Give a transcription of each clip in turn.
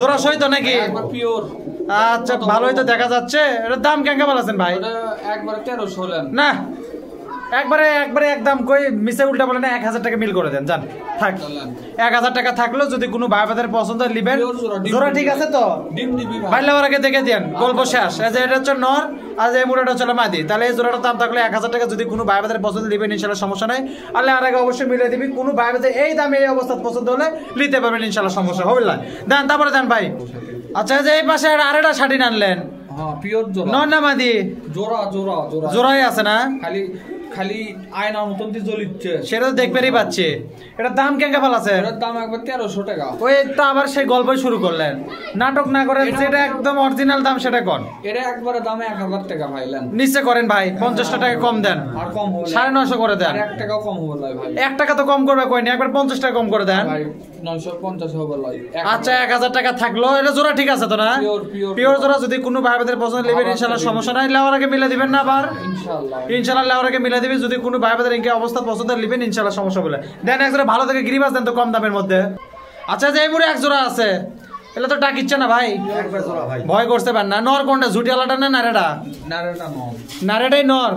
তোরা সই তো নাকি? আচ্ছা ভালোই তো দেখা যাচ্ছে। এটার দাম কেমন বলেছেন ভাই? একবারে 1300 হলেন না, একবারে একদম কই মিছে উল্টা বলে না। 1000 টাকা মিল করে দেন যান। থাক 1000 টাকা থাকলো, যদি কোনো ভাই বাদের পছন্দ লিবেন। জোড়া ঠিক আছে তো? ভাই লাওয়ারকে দেখে দেন, গল্প শেষ। এই যে এটা হচ্ছে নর, আর এই মুড়াটা হচ্ছে মাদি। তাহলে এই জোড়াটার দাম থাকলে 1000 টাকা। যদি কোনো ভাই বাদের পছন্দ লিবেন ইনশাআল্লাহ সমস্যা নাই। আল্লাহ আর আগে অবশ্যই মিলে দিবি। কোনো ভাই বাদের এই দামে এই অবস্থা পছন্দ হলে নিতে পারবেন ইনশাআল্লাহ, সমস্যা হবে না। দেন তারপরে দেন ভাই। আচ্ছা যে এই পাশে আরেকটা শাড়ি আনলেন, হ্যাঁ পিওর জোড়া। নর না মাদি? জোড়া জোড়া জোড়া জোড়াই আছে না? খালি খালি আয়নার মতন দিয়ে জ্বলিচ্ছে, সেটা তো দেখবেরই পাচ্ছি। এটার দাম কেঙ্কা ভালো আছে? এটার দাম একবার 1300 টাকা। ওই তো আবার সেই গল্পই শুরু করলেন, নাটক না করেন। যেটা একদম অরিজিনাল দাম সেটা কোন? এটা একবারে দামে 1000 টাকা ভাইলেন। নিচে করেন ভাই, 50 টাকা কম দেন। আর কম হবে 950 করে দেন। 1 টাকা কম হবে ভাই। 1 টাকা তো কম করবে কইনি, একবার 50 টাকা কম করে দেন ভাই। 950 হবে ভাই। আচ্ছা 1000 টাকা থাকলো। এটা জোড়া ঠিক আছে তো না? পিওর জোড়া। যদি কোনো ভাই বাদের পছন্দ নেবেন ইনশাআল্লাহ সমস্যা নাই। লাওয়ার আগে মিলে দিবেন না আবার? ইনশাআল্লাহ লাওয়ার আগে মিলে দিবেন। যদি কোনো ভাই বাদের ইনকে অবস্থা পছন্দ নেবেন ইনশাআল্লাহ সমস্যা বলে দেন। এক জোড়া ভালো থেকে গিরিবাস দেন তো কম দামের মধ্যে। আচ্ছা যে এই মুড়ে এক জোড়া আছে, এলে তো ডাকিচ্ছে না ভাই? ভয় করতে পারেন না? নর কোনটা, ঝুটিয়ালাটা না নারেটা? নারেটাই নর।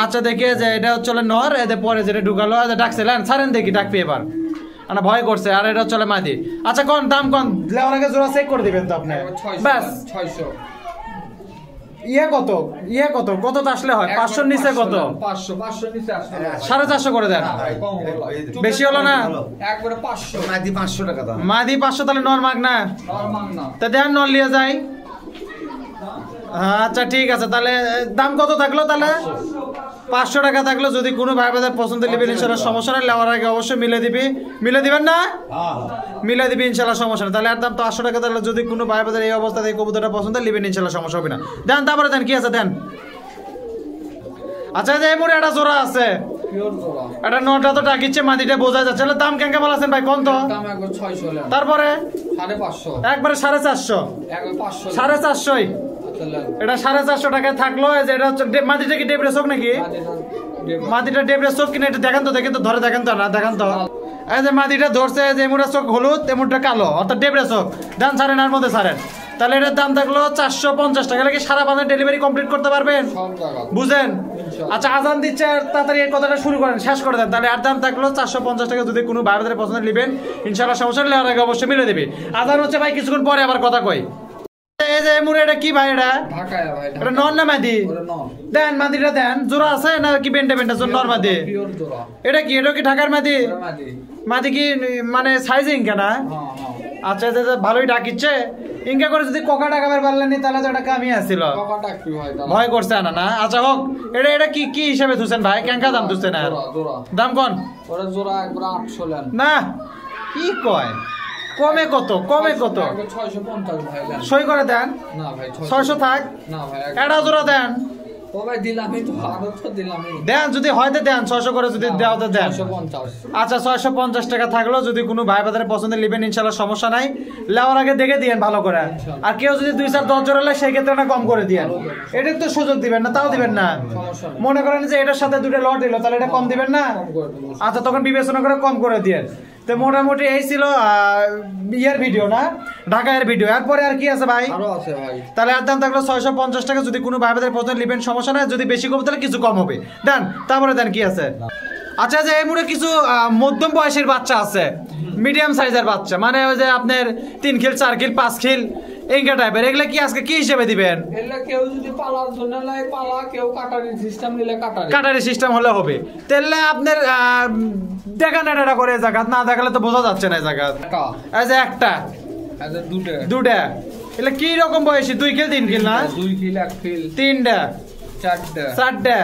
আচ্ছা দেখে যে এটা হচ্ছে নর, এদের পরে যেটা ঢুকালো ডাকছিলেন ছাড়েন দেখি ডাকবি এবার। ভয় করছে। আর এটা হচ্ছে মাদি। আচ্ছা কোন দাম কোন? লেওয়ার আগে জোড়া চেক করে দিবেন তো আপনি। ব্যাস 600। ইয়ে কত? ইয়ে কত? কত তো আসলে হয়? 500 নিচে কত? 500 নিচে আসলে 450 করে দেন। বেশি হলো না? একবারে 500। মাদি 500 টাকা দাম। মাদি 500, তাহলে নর মাগ না? নর মাগ না। তা দেন নর লিয়ে যাই। আচ্ছা ঠিক আছে, তাহলে দাম কত থাকলো? তাহলে 500 টাকা থাকলো। যদি কোনো ভাই বাদের পছন্দ নেবেন ইনশাআল্লাহ সমস্যা নাই। লেওয়ার আগে অবশ্যই মিলে দিবি। মিলে দিবেন না? মিলে দিবি ইনশাআল্লাহ সমস্যা নেই। তাহলে আর দাম তো 800 টাকা। তাহলে যদি কোনো ভাই বাদের এই অবস্থাতে এই কবুতরটা পছন্দ নেবেন ইনশাআল্লাহ সমস্যা হবে না। দেন তারপরে দেন কি আছে দেন। আচ্ছা যে এই মুড়ে একটা জোড়া আছে, পিওর জোড়া। এটা নটা তো ডাকিচ্ছে, মাদিটা বোঝা যাচ্ছে। দাম কেমন বলেছেন ভাই? কোন তো দাম একবার 600 হলেন। তারপরে 550। একবারে 450। একবার 500। 450। এটা 450 টাকায় থাকলো। এটা হচ্ছে মাদিটা কি ডেবরে চোখ নাকি? মাদিটা ডেবরে চোখ কিনা এটা দেখেন তো, দেখেন তো, ধরে দেখেন তো না, দেখেন তো। এই যে মাদিটা ধরছে, যে এমুটা চোখ হলুদ, এমুটা কালো, অর্থাৎ ডেবরে চোখ। দাম ছাড়েন আর মধ্যে ছাড়েন। তাহলে এটার দাম থাকলো 450 টাকা। লাগে সারা বাজার ডেলিভারি কমপ্লিট করতে পারবেন? বুঝেন? আচ্ছা আজান দিচ্ছে, তাড়াতাড়ি এই কথাটা শুরু করেন, শেষ করে দেন। তাহলে আর দাম থাকলো 450 টাকা। যদি কোনো ভাই বাদের পছন্দ নেবেন ইনশাআল্লাহ সমস্যা নেই, আগে অবশ্যই মিলে দেবে। আজান হচ্ছে ভাই, কিছুক্ষণ পরে আবার কথা কই। এই যে মুড়ে এটা কি ভাই? এটা ঢাকায় ভাই। এটা নর না মাদি? দেন মাদিটা দেন। জোড়া আছে না কি? বেন্ডে বেন্ডে নর মাদি? পিওর জোড়া। এটা কি? এটা কি ঢাকার মাদি? মাদি। মাদি কি মানে সাইজিং কেনা? আচ্ছা যে ভালোই ডাকিচ্ছে। ইনকা করে যদি কোকা ডাকাবার পারলেনি তাহলে তো এটা কামই আসছিল। কোকা ডাকবি ভাই। ভয় করছে না না? আচ্ছা হোক। এটা এটা কি কি হিসাবে ধুছেন ভাই? কেঙ্কা দাম ধুছেন? আর দাম কোন? ওরা জোড়া একবার 800 লেন। না কি কয়? কমে কত? কমে কত? 650 ভাই লেন। সই করে দেন। না ভাই 600 থাক। না ভাই এটা জোড়া দেন। ও ভাই দিলামই তো, আরো তো দিলামই। দেন যদি হয়তো দেন 600 করে, যদি দেওয়া তো দেন। 650। আচ্ছা 650 টাকা থাকলো। যদি কোনো ভাই বাজারে পছন্দ নেবেন ইনশাআল্লাহ সমস্যা নাই। লেওয়ার আগে দেখে দিয়েন ভালো করে। আর কেউ যদি 2-4-10 জোড়া লে সেই ক্ষেত্রে না কম করে দিয়েন। এটা তো সুযোগ দিবেন না? তাও দিবেন না? মনে করেন যে এটার সাথে দুটো লট দিল, তাহলে এটা কম দিবেন না? আচ্ছা তখন বিবেচনা করে কম করে দিয়েন। তো মোটামুটি এই ছিল ইয়ের ভিডিও না, ঢাকার ভিডিও। এরপরে আর কি আছে ভাই? আরো আছে ভাই। তাহলে আর দাম থাকলো 650 টাকা। যদি কোনো ভাই বাদের পছন্দ নেবেন সমস্যা নাই। যদি বেশি কম তাহলে কিছু কম হবে। দেন তারপরে দেন কি আছে। আচ্ছা যে এই মুড়ে কিছু মধ্যম বয়সের বাচ্চা আছে, মিডিয়াম সাইজের বাচ্চা, মানে ওই যে আপনার 3 খিল 4 খিল 5 খিল এঙ্কা টাইপের। এগুলা কি আজকে কি হিসেবে দিবেন? এগুলা কেউ যদি পালার জন্য লাই পালা, কেউ কাটারি সিস্টেম নিলে কাটারি সিস্টেম হলে হবে। তাহলে আপনার দেখান এটা করে জায়গা না দেখালে তো বোঝা যাচ্ছে না জায়গা। এই যে একটা, দুটা, এগুলা কি রকম বয়সী? 2 খিল 3 খিল না? 2 খিল 1 খিল 3টা 4টা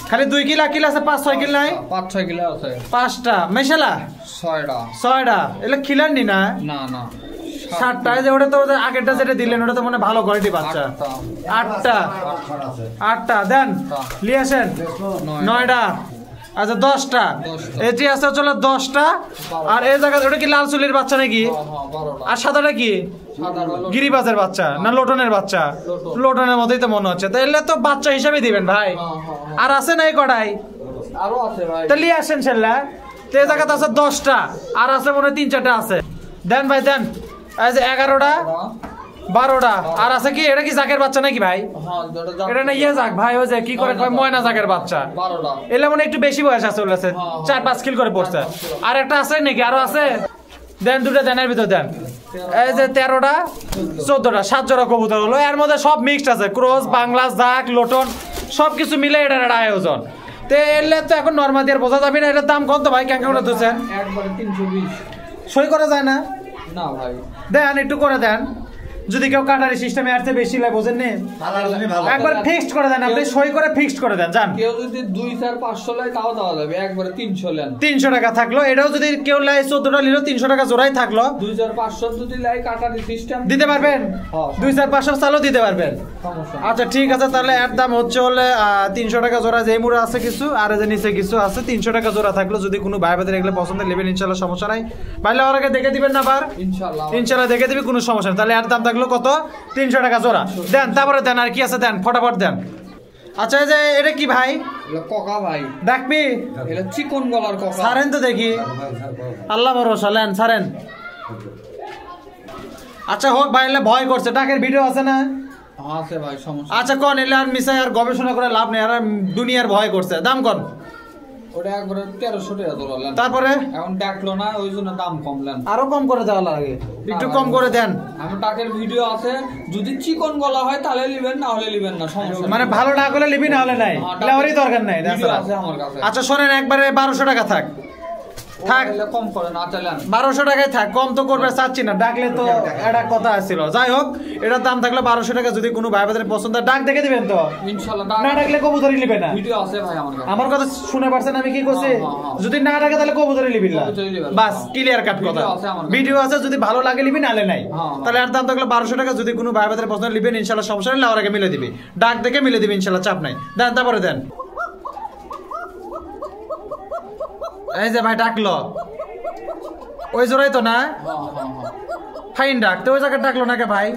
খালি 2 কিলো কিলো আছে, 5-6 কিলো নাই? 5-6 কিলো আছে। 5টা মেশালা 6টা এগুলো খিলার নি না? না না 7টা। যে ওটা তো আগেরটা যেটা দিলেন ওটা তো মানে ভালো কোয়ালিটি বাচ্চা। 8টা দেন নিয়ে আসেন। 9টা। আচ্ছা 10টা। এটি আছে চলো 10টা। আর এই জায়গা ওটা কি লাল চুলির বাচ্চা নাকি? আর সাদাটা কি? গিরিবাজের বাচ্চা না লোটনের বাচ্চা? লোটনের মতোই তো মনে হচ্ছে। তাহলে তো বাচ্চা হিসাবে দিবেন ভাই। আর আছে না এই কড়াই? আরো আছে ভাই। তাহলে আসেন সেল্লা। তো এই জায়গাতে আছে 10টা, আর আছে মনে হয় 3-4টা আছে। দেন ভাই দেন। এই যে 11টা 12টা আর আছে কি এটা কি জাকের বাচ্চা নাকি ভাই এটা না ইয়ে জাক ভাই ওই যে কি করে কয় ময়না জাকের বাচ্চা 12টা এলা মনে একটু বেশি বয়স আছে বলেছে 4-5 কিল করে পড়ছে আর একটা আছে নাকি আরো আছে দেন দুটো দেনের ভিতর দেন এই যে 13টা 14টা 7 জোড়া কবুতর হলো এর মধ্যে সব মিক্সড আছে ক্রস বাংলা জাক লোটন সবকিছু মিলে এটার একটা আয়োজন তো এলে তো এখন নরমাল দিয়ে বোঝা যাবে না এটার দাম কত ভাই কেন কেমন দিচ্ছেন একবারে 320 সই করা যায় না না ভাই দেন একটু করে দেন যদি কেউ কাটারি সিস্টেমে আসতে বেশি লাগে বোঝেন নি একবার ফিক্সড করে দেন আপনি সই করে ফিক্সড করে দেন জান কেউ যদি 2-4-500 লাই তাও দেওয়া যাবে একবারে 300 লেন 300 টাকা থাকলো এটাও যদি কেউ লাই 14টা নিল 300 টাকা জোড়াই থাকলো 2-4-500 যদি লাই কাটারি সিস্টেম দিতে পারবেন 2-4-500 চালও দিতে পারবেন আচ্ছা ঠিক আছে তাহলে এর দাম হচ্ছে হলে 300 টাকা জোড়া যে মুড়া আছে কিছু আর যে নিচে কিছু আছে 300 টাকা জোড়া থাকলো যদি কোনো ভাই ভাইদের এগুলো পছন্দ নেবেন ইনশাআল্লাহ সমস্যা নাই ভাইলে ওর আগে দেখে দিবেন না বার ইনশাআল্লাহ দেখে দিবি কোনো সমস্যা নেই তাহলে এর দাম থাকলো কত 300 টাকা জোড়া দেন তারপরে দেন আর কি আছে দেন ফটাফট দেন আচ্ছা এই যে এটা কি ভাই এটা কোকা ভাই ডাকবি এটা চিকন গলার কোকা ছাড়েন তো দেখি আল্লাহ ভরসা লেন ছাড়েন আচ্ছা হোক ভাই এলে ভয় করছে ডাকের ভিডিও আছে না আছে ভাই সমস্যা আচ্ছা কোন এলে আর মিশাই আর গবেষণা করে লাভ নেই আর দুনিয়ার ভয় করছে দাম কোন ওটা একবারে 1300 টাকা ধরলেন তারপরে এখন ডাকলো না ওই জন্য দাম কমলেন আরো কম করে দেওয়া লাগে একটু কম করে দেন আমি টাকের ভিডিও আছে যদি চিকন গলা হয় তাহলে লিবেন না হলে লিবেন না সমস্যা মানে ভালো টাকা হলে লিবি না হলে নাই লেওয়ারই দরকার নাই ভিডিও আছে আমার কাছে আচ্ছা শোনেন একবারে 1200 টাকা থাক থাক কম করে না চালান 1200 টাকায় থাক কম তো করবে চাচ্ছি না ডাকলে তো একটা কথা আসছিল যাই হোক এটার দাম থাকলে 1200 টাকা যদি কোনো ভাই ভাইদের পছন্দ ডাক দেখে দিবেন তো ইনশাআল্লাহ না ডাকলে কবুতরই লিবে না ভিডিও আছে ভাই আমার কাছে আমার কথা শুনে পারছেন আমি কি করছি যদি না ডাকে তাহলে কবুতরই লিবি না বাস ক্লিয়ার কাট কথা ভিডিও আছে যদি ভালো লাগে লিবি নালে নাই তাহলে এর দাম থাকলে 1200 টাকা যদি কোনো ভাই ভাইদের পছন্দ লিবেন ইনশাআল্লাহ সমস্যা নেই লাওয়ার আগে মিলে দিবি ডাক দেখে মিলে দিবি ইনশাআল্লাহ চাপ নাই দেন তারপরে দেন এই যে ভাই ডাকলো ওই জোড়াই তো না ফাইন ডাক তো ওই জায়গায় ডাকলো না কে ভাই